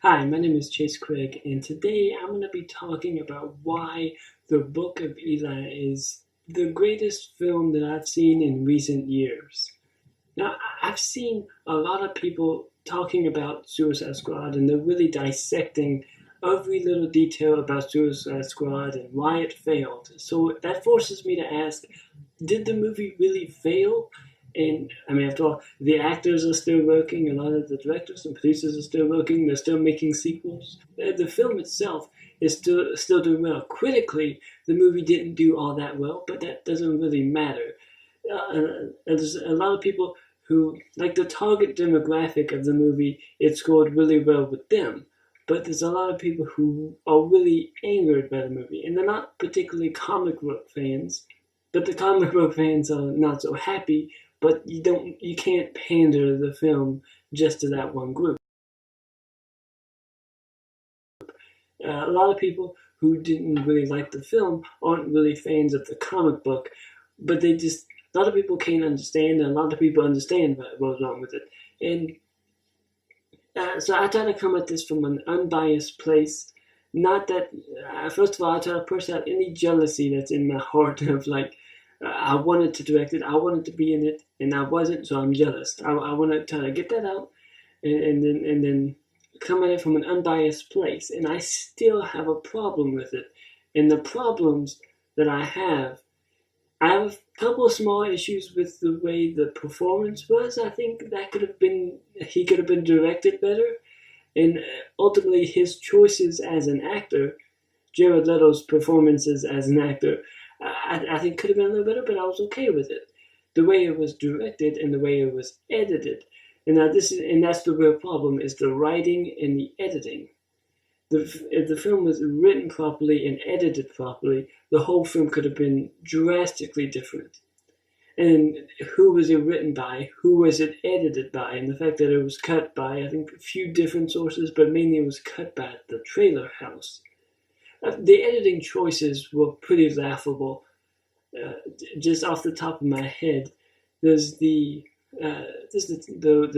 Hi, my name is Chase Craig, and today I'm going to be talking about why The Book of Eli is the greatest film that I've seen in recent years. Now, I've seen a lot of people talking about Suicide Squad, and they're really dissecting every little detail about Suicide Squad and why it failed. So that forces me to ask, did the movie really fail? And I mean, after all, the actors are still working. A lot of the directors and producers are still working. They're still making sequels. The film itself is still doing well. Critically, the movie didn't do all that well, but that doesn't really matter. There's a lot of people who, like the target demographic of the movie, it scored really well with them. But there's a lot of people who are really angered by the movie, and they're not particularly comic book fans. But the comic book fans are not so happy. But you can't pander the film just to that one group. A lot of people who didn't really like the film aren't really fans of the comic book, but a lot of people can't understand, and a lot of people understand what was wrong with it. And so I try to come at this from an unbiased place. Not that, first of all, I try to push out any jealousy that's in my heart of like, I wanted to direct it, I wanted to be in it, and I wasn't, so I'm jealous. I want to try to get that out, and then come at it from an unbiased place. And I still have a problem with it. And the problems that I have a couple of small issues with the way the performance was. I think that he could have been directed better. And ultimately, his choices as an actor, Jared Leto's performances as an actor, I think could have been a little better, but I was okay with it. The way it was directed and the way it was edited. And that's the real problem, is the writing and the editing. If the film was written properly and edited properly, the whole film could have been drastically different. And who was it written by? Who was it edited by? And the fact that it was cut by, I think, a few different sources, but mainly it was cut by the trailer house. The editing choices were pretty laughable. Just off the top of my head, there's the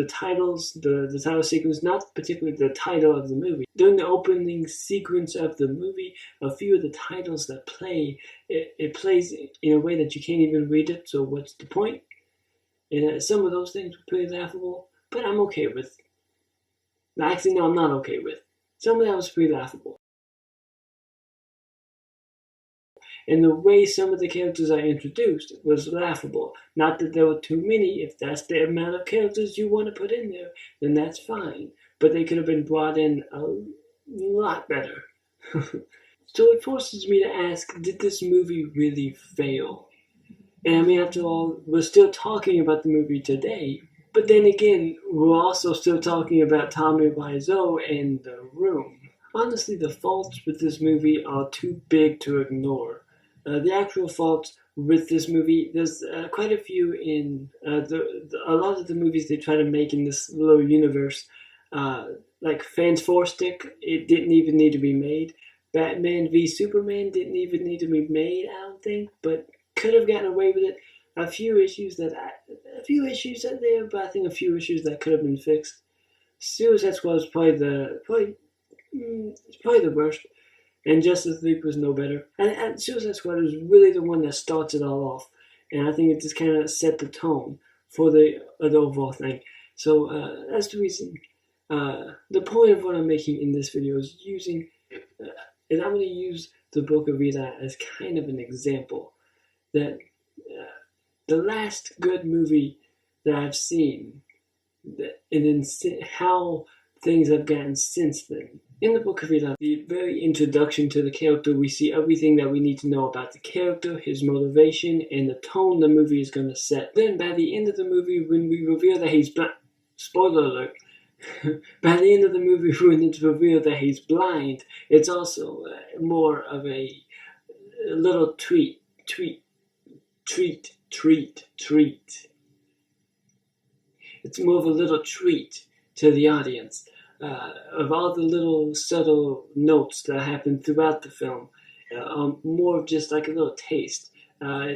titles, the title sequence, not particularly the title of the movie. During the opening sequence of the movie, a few of the titles that play, it plays in a way that you can't even read it, so what's the point? And some of those things were pretty laughable, but I'm okay with. Actually, no, I'm not okay with. Some of that was pretty laughable. And the way some of the characters are introduced was laughable. Not that there were too many. If that's the amount of characters you want to put in there, then that's fine. But they could have been brought in a lot better. So it forces me to ask, did this movie really fail? And I mean, after all, we're still talking about the movie today. But then again, we're also still talking about Tommy Wiseau and The Room. Honestly, the faults with this movie are too big to ignore. The actual faults with this movie, there's quite a few in a lot of the movies they try to make in this little universe. Like Fantastic, it didn't even need to be made. Batman v Superman didn't even need to be made, I don't think, but could have gotten away with it. A few issues that there, but I think a few issues that could have been fixed. Suicide Squad is probably the worst. And Justice League was no better. And Suicide Squad was really the one that starts it all off. And I think it just kind of set the tone for the overall thing. So that's the reason. The point of what I'm making in this video is I'm going to use the Book of Eli as kind of an example that the last good movie that I've seen, and then how things have gotten since then. In the Book of Eli, the very introduction to the character, we see everything that we need to know about the character, his motivation, and the tone the movie is going to set. Then by the end of the movie, when we reveal that he's blind, spoiler alert, by the end of the movie when it's revealed that he's blind, it's also more of a little treat. It's more of a little treat to the audience. Of all the little subtle notes that happen throughout the film, more of just like a little taste. All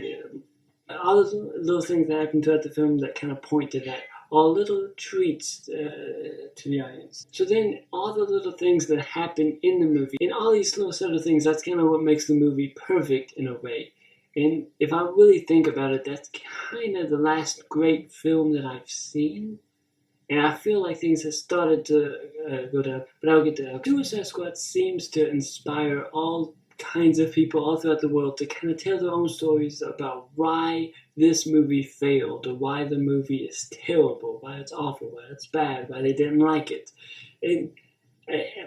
those little things that happen throughout the film that kind of point to that are little treats to the audience. So then all the little things that happen in the movie, and all these little sort of things, that's kind of what makes the movie perfect in a way. And if I really think about it, that's kind of the last great film that I've seen. And I feel like things have started to go down, but I'll get to that. Suicide Squad seems to inspire all kinds of people all throughout the world to kind of tell their own stories about why this movie failed, or why the movie is terrible, why it's awful, why it's bad, why they didn't like it. And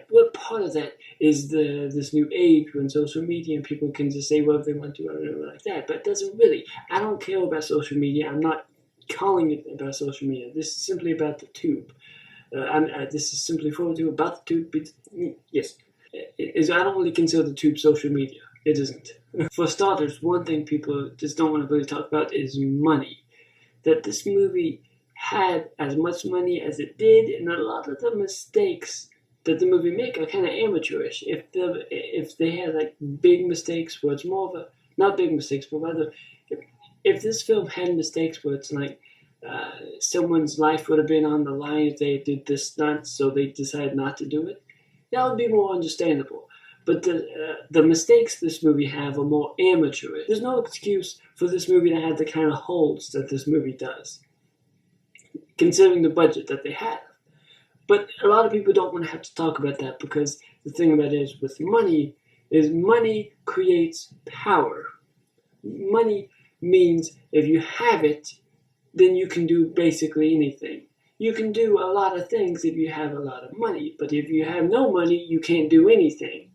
what part of that is this new age when social media and people can just say whatever they want to or like that, but it doesn't really. I don't care about social media. I'm not calling it about social media. This is simply about the tube. This is simply for the tube, about the tube. Yes. I don't really consider the tube social media. It isn't. For starters, one thing people just don't want to really talk about is money. That this movie had as much money as it did, and a lot of the mistakes that the movie make are kind of amateurish. If they had like big mistakes where it's more of a, not big mistakes, but rather if this film had mistakes where it's like someone's life would have been on the line if they did this stunt, so they decided not to do it, that would be more understandable. But the mistakes this movie have are more amateurish. There's no excuse for this movie to have the kind of holes that this movie does, considering the budget that they have. But a lot of people don't want to have to talk about that, because the thing about it is with money is money creates power. Money means if you have it, then you can do basically anything. You can do a lot of things if you have a lot of money, but if you have no money, you can't do anything.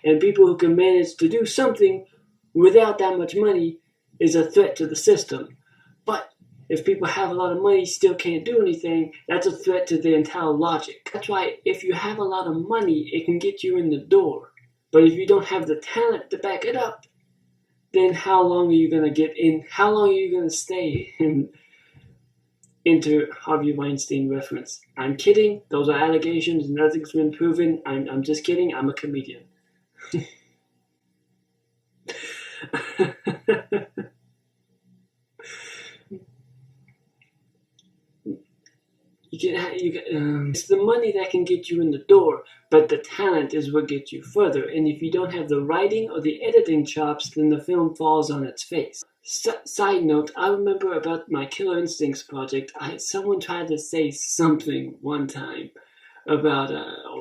And people who can manage to do something without that much money is a threat to the system. But if people have a lot of money still can't do anything, that's a threat to the entire logic. That's why if you have a lot of money, it can get you in the door. But if you don't have the talent to back it up, then how long are you going to get in? How long are you going to stay in? Enter Harvey Weinstein reference. I'm kidding. Those are allegations. Nothing's been proven. I'm just kidding. I'm a comedian. It's the money that can get you in the door, but the talent is what gets you further. And if you don't have the writing or the editing chops, then the film falls on its face. Side note, I remember about my Killer Instincts project, someone tried to say something one time about,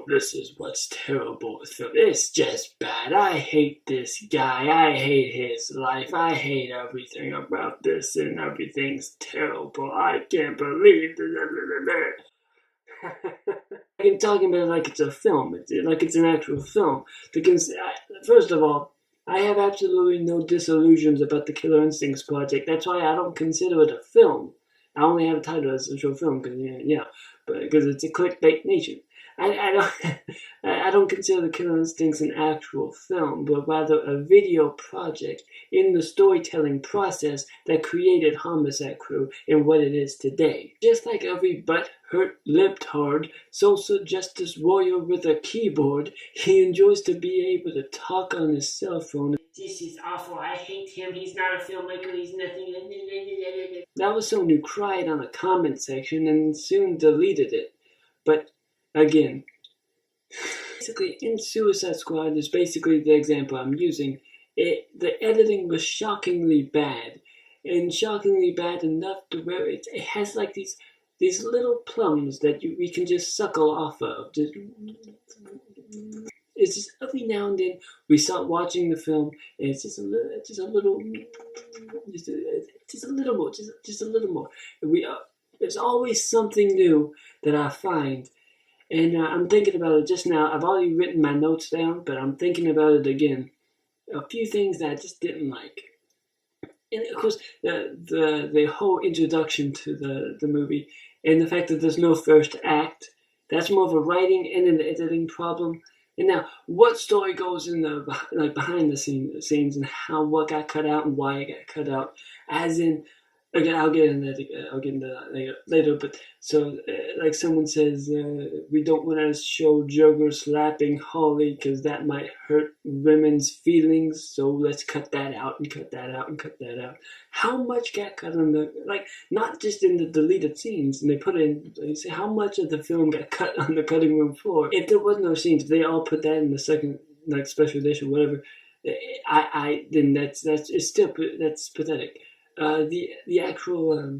this is what's terrible with film. It's just bad. I hate this guy. I hate his life. I hate everything about this, and everything's terrible. I can't believe it. I'm talking about it like it's a film, like it's an actual film. Because, first of all, I have absolutely no disillusions about the Killer Instincts project. That's why I don't consider it a film. I only have a title as a short film because it's a clickbait nature. I don't consider the Killer Instincts an actual film, but rather a video project in the storytelling process that created Homicide Crew and what it is today. Just like every butt-hurt, lip-hard, social justice warrior with a keyboard, he enjoys to be able to talk on his cell phone. This is awful. I hate him. He's not a filmmaker. He's nothing. That was someone who cried on a comment section and soon deleted it. But again, basically in Suicide Squad is basically the example I'm using. The editing was shockingly bad, and shockingly bad enough to where it has like these little plums that we can just suckle off of. It's just every now and then we start watching the film, and it's just a little more. There's always something new that I find. And I'm thinking about it just now. I've already written my notes down, but I'm thinking about it again. A few things that I just didn't like. And of course, the whole introduction to the movie, and the fact that there's no first act, that's more of a writing and an editing problem. And now, what story goes in behind the scenes, and what got cut out and why it got cut out? As in, Okay, I'll get into that. I'll get into that later. But so, like someone says, we don't want to show Joker slapping Holly because that might hurt women's feelings. So let's cut that out and cut that out and cut that out. How much got cut on the not just in the deleted scenes, and they put in. You say how much of the film got cut on the cutting room floor? If there was no scenes, if they all put that in the second special edition, whatever. Then that's it's still that's pathetic. The actual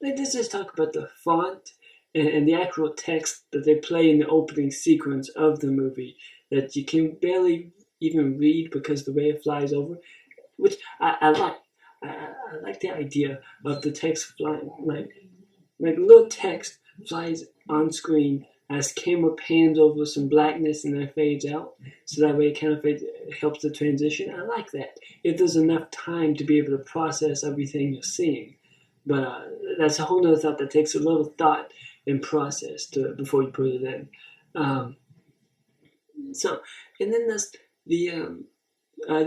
let's just talk about the font and the actual text that they play in the opening sequence of the movie that you can barely even read because the way it flies over, which I like. I like the idea of the text flying like little text flies on screen as camera pans over some blackness and then fades out, so that way it kind of helps the transition. I like that. If there's enough time to be able to process everything you're seeing. But that's a whole other thought that takes a little thought and process before you put it in. And then there's the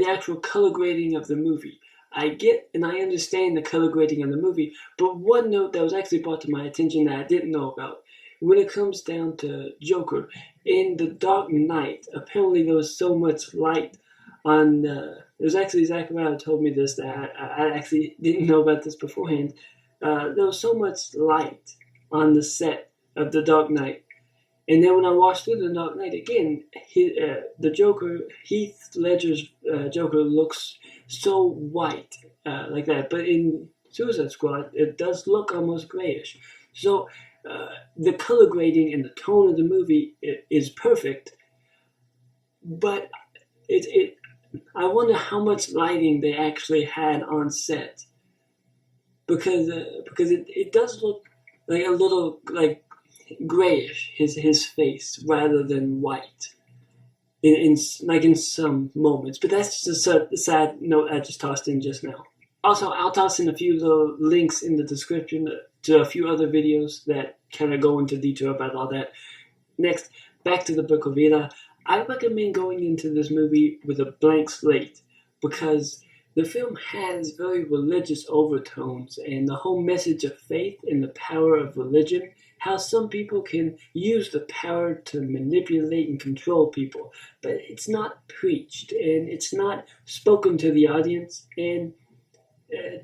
actual color grading of the movie. I get and I understand the color grading of the movie, but one note that was actually brought to my attention that I didn't know about. When it comes down to Joker, in The Dark Knight, apparently there was so much light on. It was actually Zachariah told me this that I actually didn't know about this beforehand. There was so much light on the set of The Dark Knight, and then when I watched through The Dark Knight again, the Joker, Heath Ledger's Joker looks so white like that, but in Suicide Squad, it does look almost grayish. So. The color grading and the tone of the movie is perfect, but I wonder how much lighting they actually had on set, because it does look like a little like grayish his face rather than white in some moments. But that's just a sad note I just tossed in just now. Also, I'll toss in a few little links in the description to a few other videos that kind of go into detail about all that. Next, back to the Book of Eli. I recommend going into this movie with a blank slate because the film has very religious overtones and the whole message of faith and the power of religion, how some people can use the power to manipulate and control people, but it's not preached and it's not spoken to the audience, and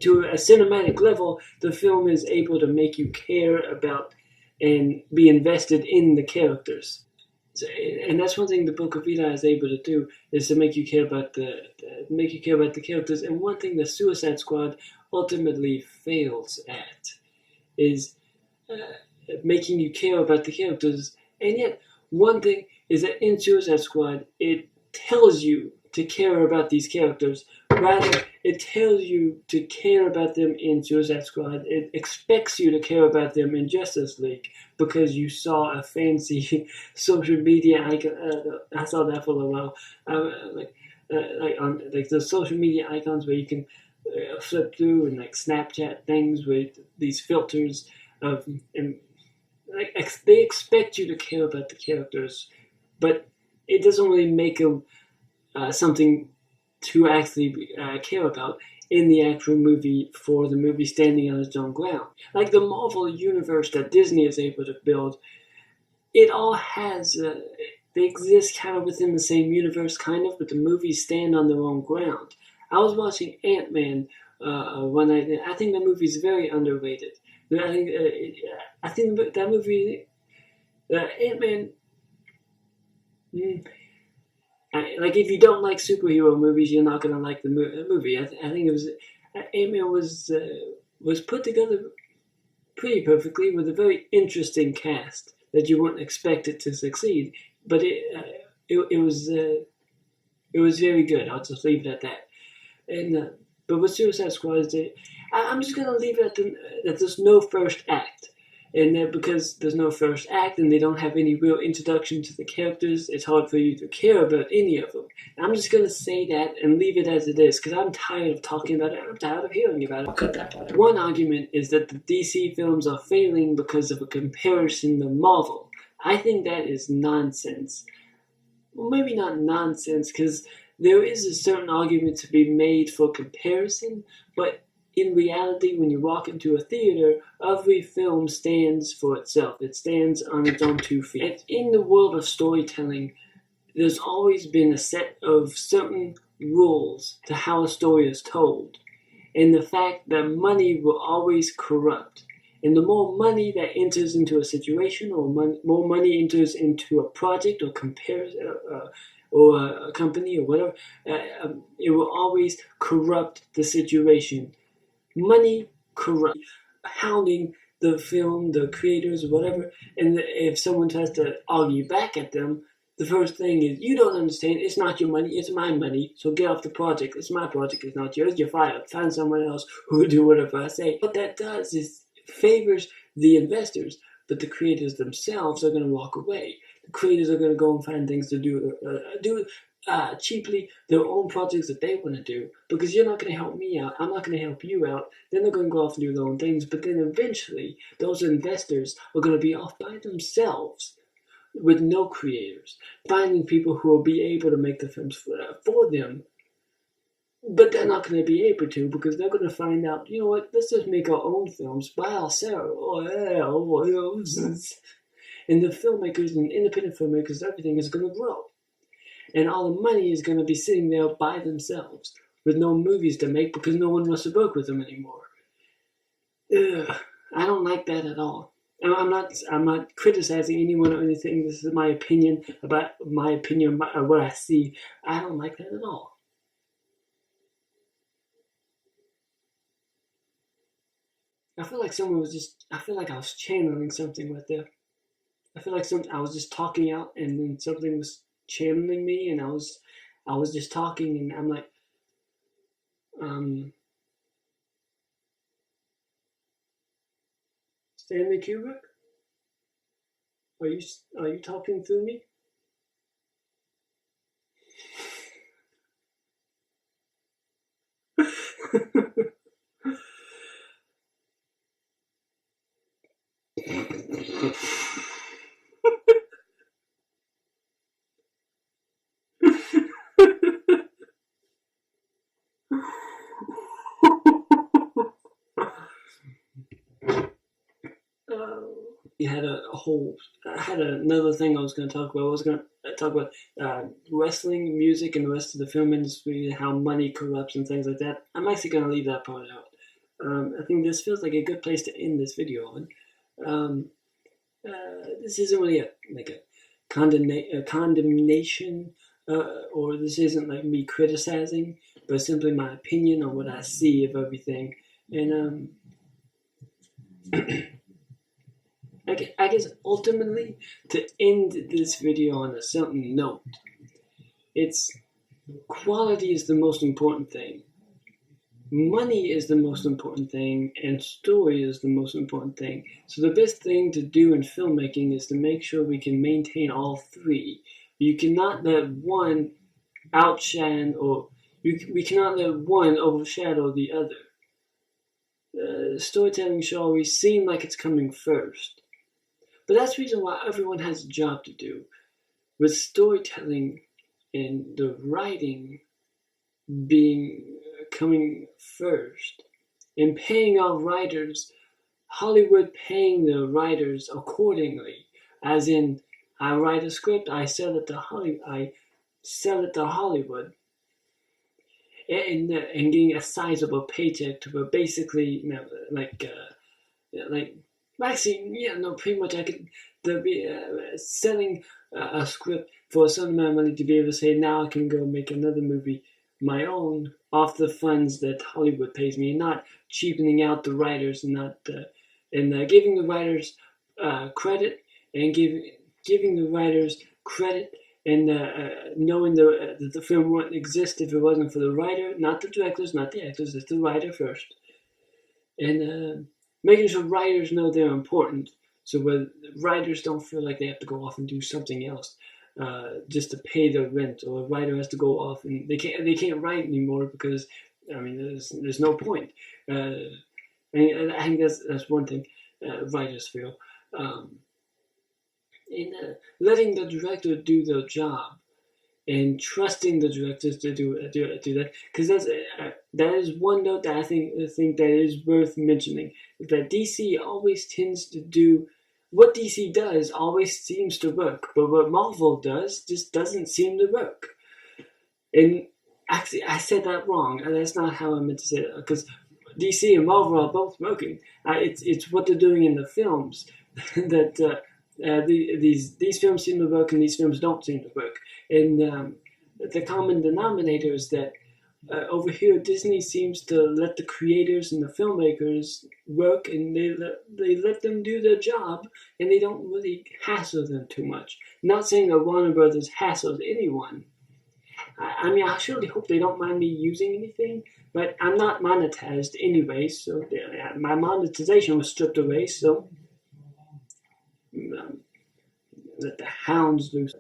to a cinematic level, the film is able to make you care about and be invested in the characters. So, and that's one thing the Book of Eli is able to do, is to make you care about the characters. And one thing the Suicide Squad ultimately fails at is making you care about the characters. And yet, one thing is that in Suicide Squad, it tells you to care about these characters. Rather, it tells you to care about them in Suicide Squad. It expects you to care about them in Justice League because you saw a fancy social media icon. I saw that for a while. On the social media icons where you can flip through and Snapchat things with these filters of, and they expect you to care about the characters, but it doesn't really make them something to actually care about in the actual movie, for the movie standing on its own ground. Like the Marvel universe that Disney is able to build, it all has, they exist kind of within the same universe, kind of, but the movies stand on their own ground. I was watching Ant-Man one night, and I think the movie's very underrated. I think that movie, Ant-Man, if you don't like superhero movies, you're not gonna like the movie. I think it was Ant-Man was put together pretty perfectly with a very interesting cast that you wouldn't expect it to succeed. But it was very good. I'll just leave it at that. And but with Suicide Squad, I'm just gonna leave it at that there's no first act. And because there's no first act and they don't have any real introduction to the characters, it's hard for you to care about any of them. And I'm just going to say that and leave it as it is, because I'm tired of talking about it. I'm tired of hearing about it. I'll cut that part. One argument is that the DC films are failing because of a comparison to Marvel. I think that is nonsense. Well, maybe not nonsense, because there is a certain argument to be made for comparison, but in reality, when you walk into a theater, every film stands for itself. It stands on its own 2 feet. And in the world of storytelling, there's always been a set of certain rules to how a story is told. And the fact that money will always corrupt. And the more money that enters into a situation, or more money enters into a project, or or a company, or whatever, it will always corrupt the situation. Money corrupt, hounding the film, the creators, or whatever. And if someone tries to argue back at them, the first thing is, you don't understand, it's not your money, it's my money, so get off the project. It's my project, it's not yours, you're fired. Find someone else who will do whatever I say. What that does is favors the investors, but the creators themselves are going to walk away. The creators are going to go and find things to do cheaply, their own projects that they want to do, because you're not going to help me out, I'm not going to help you out. Then they're going to go off and do their own things, but then eventually those investors are going to be off by themselves with no creators, finding people who will be able to make the films for them. But they're not going to be able to, because they're going to find out, you know what, let's just make our own films by ourselves. And the filmmakers and independent filmmakers, everything is going to grow. And all the money is going to be sitting there by themselves with no movies to make, because no one wants to work with them anymore. Ugh, I don't like that at all. I'm not criticizing anyone or anything. This is my opinion about what I see. I don't like that at all. I feel like I feel like I was channeling something right there. I feel like I was just talking out, and then something was channeling me, and I was just talking, and I'm like, Stanley Kubrick, are you talking through me? I had another thing I was going to talk about. I was going to talk about wrestling, music, and the rest of the film industry, and how money corrupts and things like that. I'm actually going to leave that part out. I think this feels like a good place to end this video on. This isn't really a condemnation, or this isn't like me criticizing, but simply my opinion on what I see of everything. And I guess ultimately, to end this video on a certain note, it's quality is the most important thing. Money is the most important thing, and story is the most important thing. So the best thing to do in filmmaking is to make sure we can maintain all three. You cannot let one outshine, or we cannot let one overshadow the other. Storytelling should always seem like it's coming first. But that's the reason why everyone has a job to do. With storytelling and the writing coming first, and paying our writers, Hollywood paying the writers accordingly. As in, I write a script, I sell it to Hollywood, and getting a sizable paycheck to basically, pretty much I could be selling a script for a certain amount of money to be able to say, now I can go make another movie my own off the funds that Hollywood pays me, and not cheapening out the writers, and not giving the writers credit, and giving the writers credit, and knowing that the film wouldn't exist if it wasn't for the writer, not the directors, not the actors, it's the writer first. And making sure writers know they're important, so where writers don't feel like they have to go off and do something else just to pay their rent, or a writer has to go off and they can't write anymore because there's no point. I think that's one thing writers feel. And letting the director do their job, and trusting the directors to do that, because that is one note that I think that is worth mentioning, that DC always tends to do what DC does always seems to work, but what Marvel does just doesn't seem to work. And actually, I said that wrong. That's not how I meant to say it, because DC and Marvel are both working. It's what they're doing in the films that these films seem to work and these films don't seem to work. And the common denominator is that over here, Disney seems to let the creators and the filmmakers work, and they let them do their job, and they don't really hassle them too much. Not saying that Warner Brothers hassles anyone. I mean, I surely hope they don't mind me using anything, but I'm not monetized anyway, so my monetization was stripped away, so let the hounds loose.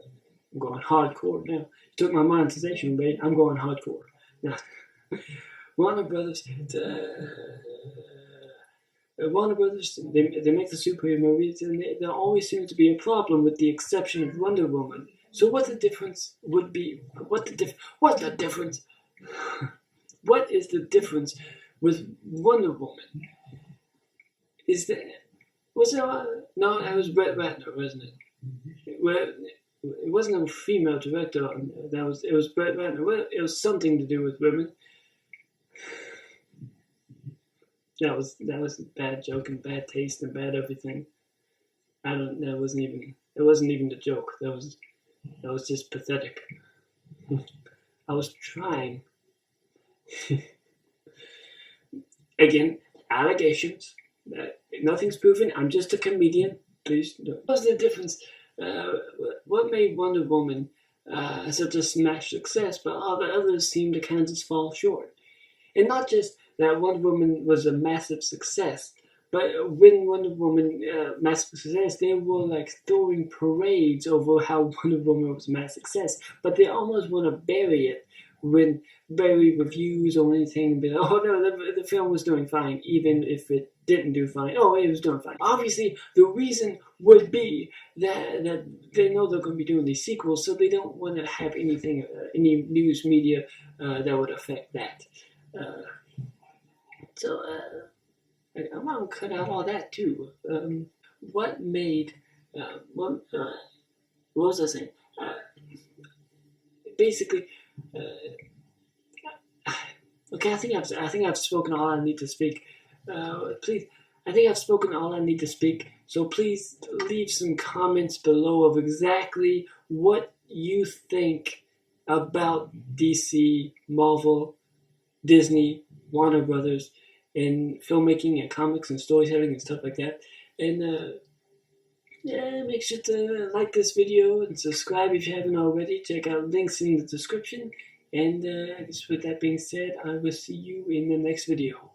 I'm going hardcore now. Took my monetization away, I'm going hardcore. Now, Warner Brothers, they make the superhero movies, and there always seems to be a problem with the exception of Wonder Woman. So what the difference would be? What is the difference with Wonder Woman? No, that was Brett Ratner, wasn't it? Well, it wasn't a female director. It was Brett Ratner. Well, it was something to do with women. That was a bad joke and bad taste and bad everything. It wasn't even the joke. That was just pathetic. I was trying. Again, allegations. Nothing's proven. I'm just a comedian. Please. What's the difference? What made Wonder Woman such a smash success, but all the others seem to kind of just fall short? And not just that Wonder Woman was a massive success, but when Wonder Woman massive success, they were like throwing parades over how Wonder Woman was a massive success, but they almost want to bury it when bury reviews or anything and be like, oh no, the film was doing fine, even if it didn't do fine. Oh, it was doing fine. Obviously, the reason would be that they know they're going to be doing these sequels, so they don't want to have anything, any news media that would affect that. So I'm going to cut out all that too. What was I saying? Basically, okay, I think I've spoken all I need to speak. Please, I think I've spoken all I need to speak. So please leave some comments below of exactly what you think about DC, Marvel, Disney, Warner Brothers, and filmmaking and comics and storytelling and stuff like that. And make sure to like this video and subscribe if you haven't already. Check out links in the description. And I guess with that being said, I will see you in the next video.